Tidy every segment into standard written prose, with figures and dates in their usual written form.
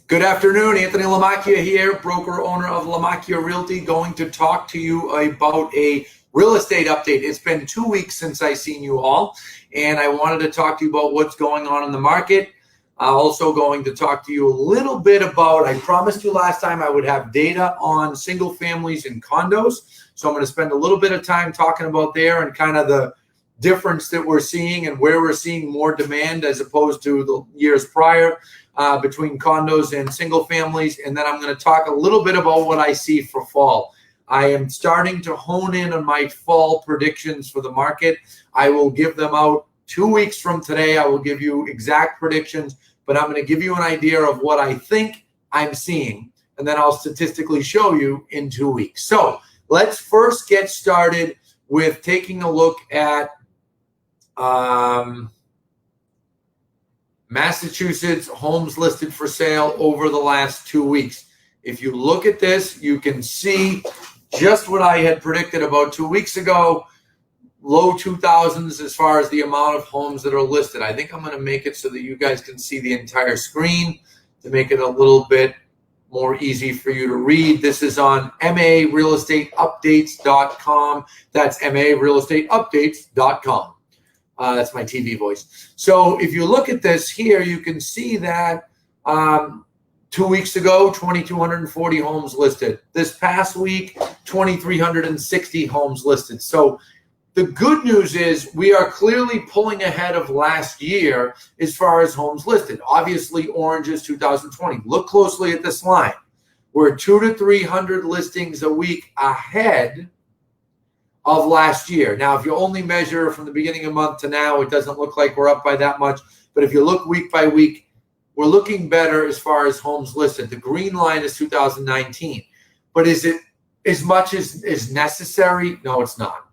Good afternoon, Anthony Lamacchia here, broker owner of Lamacchia Realty, going to talk to you about a real estate update. It's been 2 weeks since I seen you all, and I wanted to talk to you about what's going on in the market. Also going to talk to you a little bit about, I promised you last time I would have data on single families and condos. So I'm going to spend a little bit of time talking about there and kind of the difference that we're seeing and where we're seeing more demand as opposed to the years prior between condos and single families. And then I'm going to talk a little bit about what I see for fall. I am starting to hone in on my fall predictions for the market. I will give them out 2 weeks from today. I will give you exact predictions, but I'm going to give you an idea of what I think I'm seeing, and then I'll statistically show you in 2 weeks. So let's first get started with taking a look at Massachusetts homes listed for sale over the last 2 weeks. If you look at this, you can see just what I had predicted about 2 weeks ago. Low 2000s as far as the amount of homes that are listed. I think I'm going to make it so that you guys can see the entire screen to make it a little bit more easy for you to read. This is on marealestateupdates.com. That's marealestateupdates.com. That's my TV voice. So if you look at this here, you can see that 2 weeks ago, 2,240 homes listed. This past week, 2,360 homes listed. So the good news is we are clearly pulling ahead of last year as far as homes listed. Obviously, orange is 2020. Look closely at this line. We're 200 to 300 listings a week ahead of last year. Now, if you only measure from the beginning of the month to now, it doesn't look like we're up by that much. But if you look week by week, we're looking better as far as homes listed. The green line is 2019. But is it as much as is necessary? No, it's not.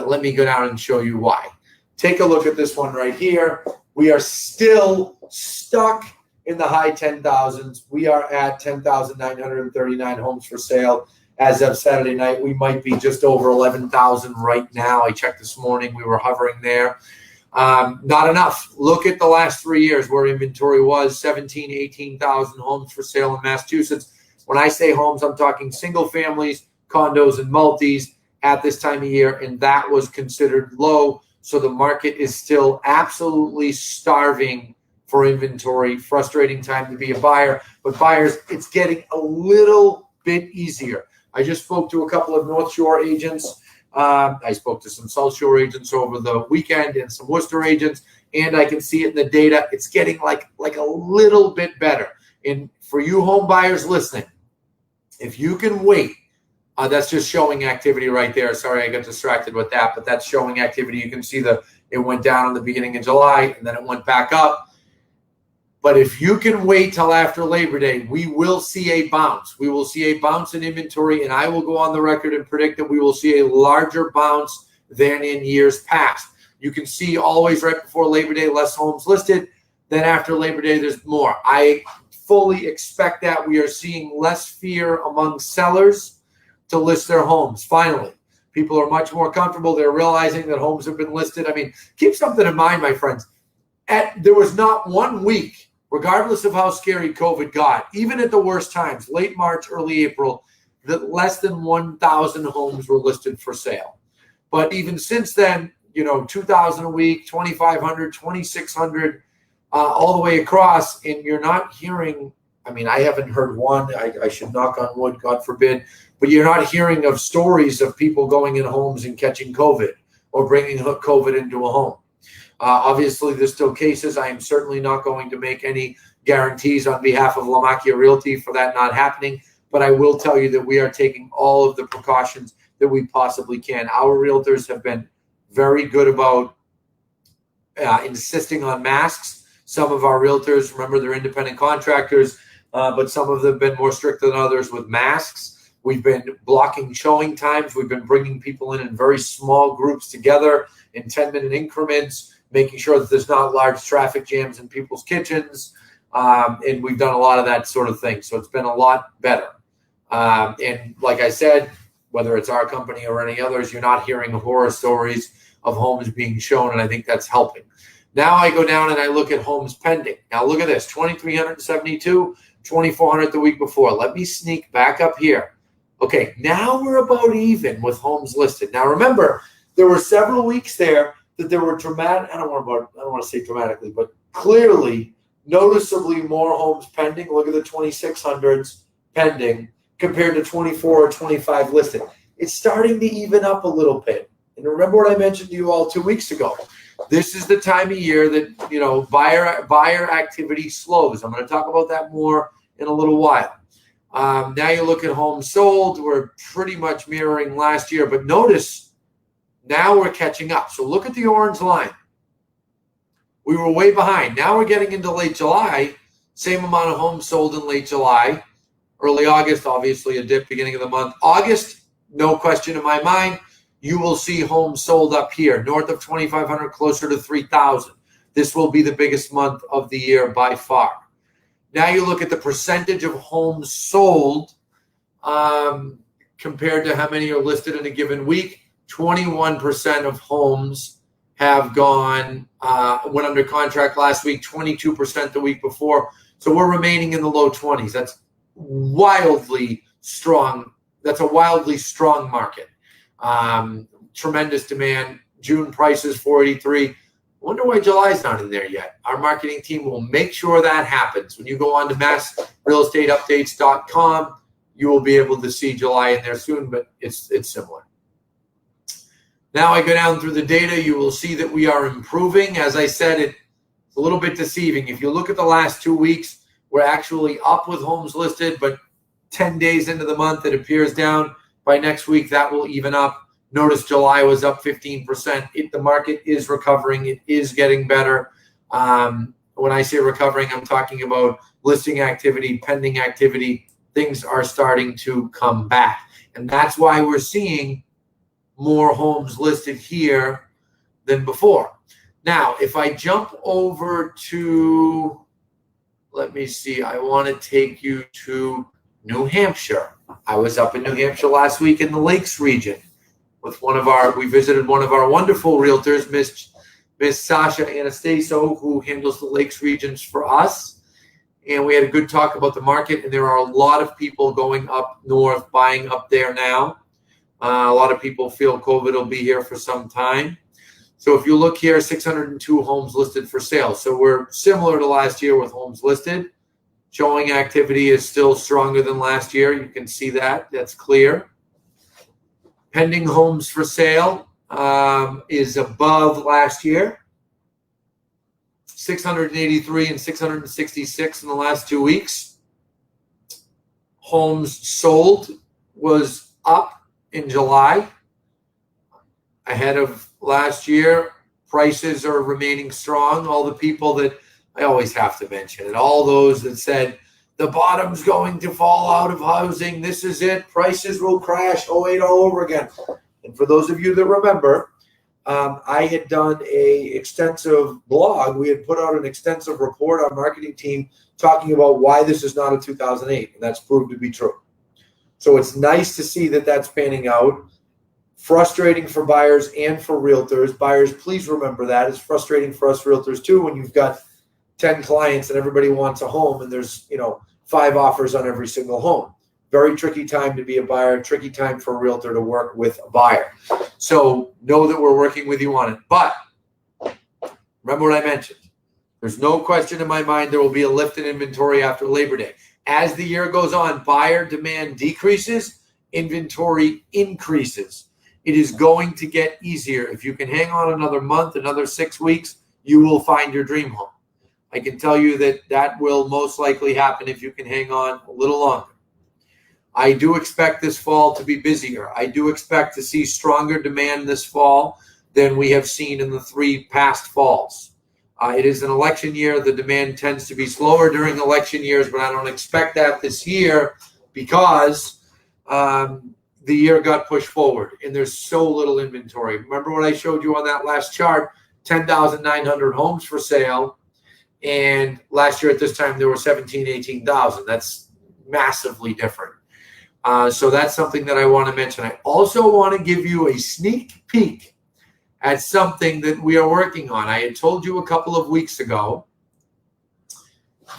Let me go down and show you why. Take a look at this one right here. We are still stuck in the high 10,000s. We are at 10,939 homes for sale. As of Saturday night, we might be just over 11,000 right now. I checked this morning. We were hovering there. Not enough. Look at the last 3 years where inventory was 17, 18,000 homes for sale in Massachusetts. When I say homes, I'm talking single families, condos, and multis at this time of year, and that was considered low. So the market is still absolutely starving for inventory. Frustrating time to be a buyer. But buyers, it's getting a little bit easier. I just spoke to a couple of North Shore agents. I spoke to some South Shore agents over the weekend and some Worcester agents, and I can see it in the data. It's getting like a little bit better. And for you home buyers listening, if you can wait, that's just showing activity right there. Sorry, I got distracted with that, but that's showing activity. You can see it went down in the beginning of July, and then it went back up. But if you can wait till after Labor Day, we will see a bounce. We will see a bounce in inventory, and I will go on the record and predict that we will see a larger bounce than in years past. You can see always right before Labor Day, less homes listed. Then after Labor Day, there's more. I fully expect that. We are seeing less fear among sellers to list their homes. Finally, people are much more comfortable. They're realizing that homes have been listed. I mean, keep something in mind, my friends. There was not 1 week, regardless of how scary COVID got, even at the worst times, late March, early April, that less than 1,000 homes were listed for sale. But even since then, 2,000 a week, 2,500, 2,600, all the way across, and you're not hearing, I mean, I haven't heard one, I should knock on wood, God forbid, but you're not hearing of stories of people going in homes and catching COVID or bringing COVID into a home. Obviously, there's still cases. I am certainly not going to make any guarantees on behalf of Lamacchia Realty for that not happening, but I will tell you that we are taking all of the precautions that we possibly can. Our realtors have been very good about insisting on masks. Some of our realtors, remember, they're independent contractors, but some of them have been more strict than others with masks. We've been blocking showing times. We've been bringing people in very small groups together in 10-minute increments, making sure that there's not large traffic jams in people's kitchens. And we've done a lot of that sort of thing. So it's been a lot better. And like I said, whether it's our company or any others, you're not hearing horror stories of homes being shown, and I think that's helping. Now I go down and I look at homes pending. Now look at this, 2,372, 2,400 the week before. Let me sneak back up here. Okay, now we're about even with homes listed. Now remember, there were several weeks there that there were dramatic, I don't want to say dramatically, but clearly, noticeably more homes pending. Look at the 2,600s pending compared to 24 or 25 listed. It's starting to even up a little bit. And remember what I mentioned to you all 2 weeks ago. This is the time of year that, you know, buyer activity slows. I'm going to talk about that more in a little while. Now you look at homes sold. We're pretty much mirroring last year, but notice now we're catching up. So look at the orange line. We were way behind. Now we're getting into late July. Same amount of homes sold in late July. Early August, obviously a dip beginning of the month. August, no question in my mind, you will see homes sold up here, north of 2,500, closer to 3,000. This will be the biggest month of the year by far. Now you look at the percentage of homes sold compared to how many are listed in a given week. 21% of homes have gone, went under contract last week, 22% the week before. So we're remaining in the low 20s. That's wildly strong. That's a wildly strong market. Tremendous demand. June prices 483. Wonder why July's not in there yet. Our marketing team will make sure that happens. When you go on to massrealestateupdates.com, you will be able to see July in there soon, but it's similar. Now I go down through the data. You will see that we are improving. As I said, it's a little bit deceiving. If you look at the last 2 weeks, we're actually up with homes listed, but 10 days into the month, it appears down. By next week, that will even up. Notice July was up 15%. The market is recovering. It is getting better. When I say recovering, I'm talking about listing activity, pending activity. Things are starting to come back. And that's why we're seeing more homes listed here than before. Now, if I jump over to, let me see, I want to take you to New Hampshire. I was up in New Hampshire last week in the Lakes region with we visited one of our wonderful realtors, Miss Sasha Anastaso, who handles the Lakes regions for us. And we had a good talk about the market, and there are a lot of people going up north, buying up there now. A lot of people feel COVID will be here for some time. So if you look here, 602 homes listed for sale. So we're similar to last year with homes listed. Showing activity is still stronger than last year. You can see that. That's clear. Pending homes for sale is above last year. 683 and 666 in the last 2 weeks. Homes sold was up in July ahead of last year. Prices are remaining strong. All the people that I always have to mention it, all those that said the bottom's going to fall out of housing, this is it, prices will crash, 08 all over again. And for those of you that remember, I had done a extensive blog. We had put out an extensive report, our marketing team, talking about why this is not a 2008, and that's proved to be true. So it's nice to see that that's panning out. Frustrating for buyers and for realtors. Buyers, please remember that. It's frustrating for us realtors too when you've got 10 clients and everybody wants a home and there's 5 offers on every single home. Very tricky time to be a buyer, tricky time for a realtor to work with a buyer. So know that we're working with you on it. But remember what I mentioned. There's no question in my mind there will be a lift in inventory after Labor Day. As the year goes on, buyer demand decreases, inventory increases. It is going to get easier. If you can hang on another month, another 6 weeks, you will find your dream home. I can tell you that will most likely happen if you can hang on a little longer. I do expect this fall to be busier. I do expect to see stronger demand this fall than we have seen in the 3 past falls. It is an election year. The demand tends to be slower during election years, but I don't expect that this year because the year got pushed forward and there's so little inventory. Remember what I showed you on that last chart, 10,900 homes for sale. And last year at this time, there were 17,000, 18,000. That's massively different. So that's something that I want to mention. I also want to give you a sneak peek at something that we are working on. I had told you a couple of weeks ago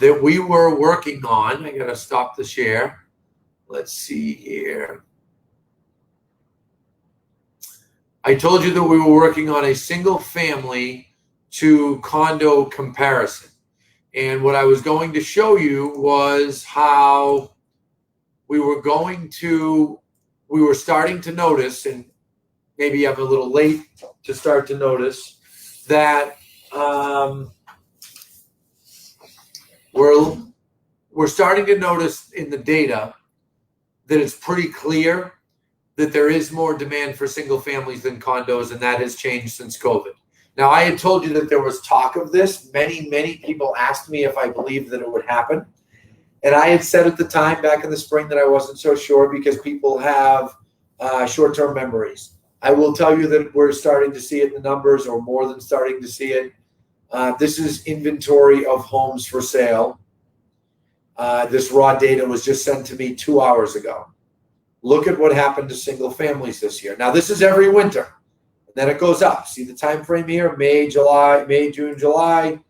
that we were working on, I got to stop the share. Let's see here. I told you that we were working on a single family to condo comparison. And what I was going to show you was how we were starting to notice, and maybe I'm a little late to start to notice, that we're starting to notice in the data that it's pretty clear that there is more demand for single families than condos, and that has changed since COVID. Now, I had told you that there was talk of this. Many, many people asked me if I believed that it would happen. And I had said at the time back in the spring that I wasn't so sure because people have short-term memories. I will tell you that we're starting to see it in the numbers, or more than starting to see it. This is inventory of homes for sale. This raw data was just sent to me 2 hours ago. Look at what happened to single families this year. Now, this is every winter. And then it goes up. See the time frame here? May, June, July.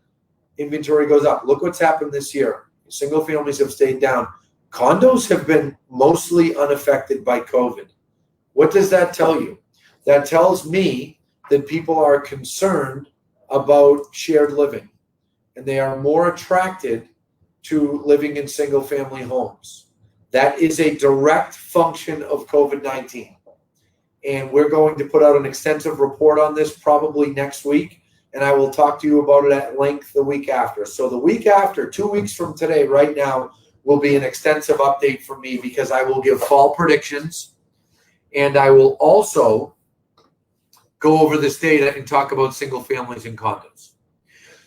Inventory goes up. Look what's happened this year. Single families have stayed down. Condos have been mostly unaffected by COVID. What does that tell you? That tells me that people are concerned about shared living, and they are more attracted to living in single family homes. That is a direct function of COVID-19. And we're going to put out an extensive report on this probably next week, and I will talk to you about it at length the week after. So the week after, 2 weeks from today, right now, will be an extensive update for me, because I will give fall predictions, and I will also go over this data and talk about single families and condos.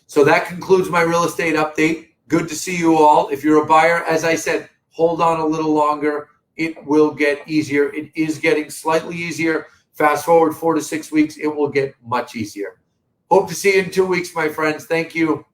So that concludes my real estate update. Good to see you all. If you're a buyer, as I said, hold on a little longer. It will get easier. It is getting slightly easier. Fast forward 4 to 6 weeks, it will get much easier. Hope to see you in 2 weeks, my friends. Thank you.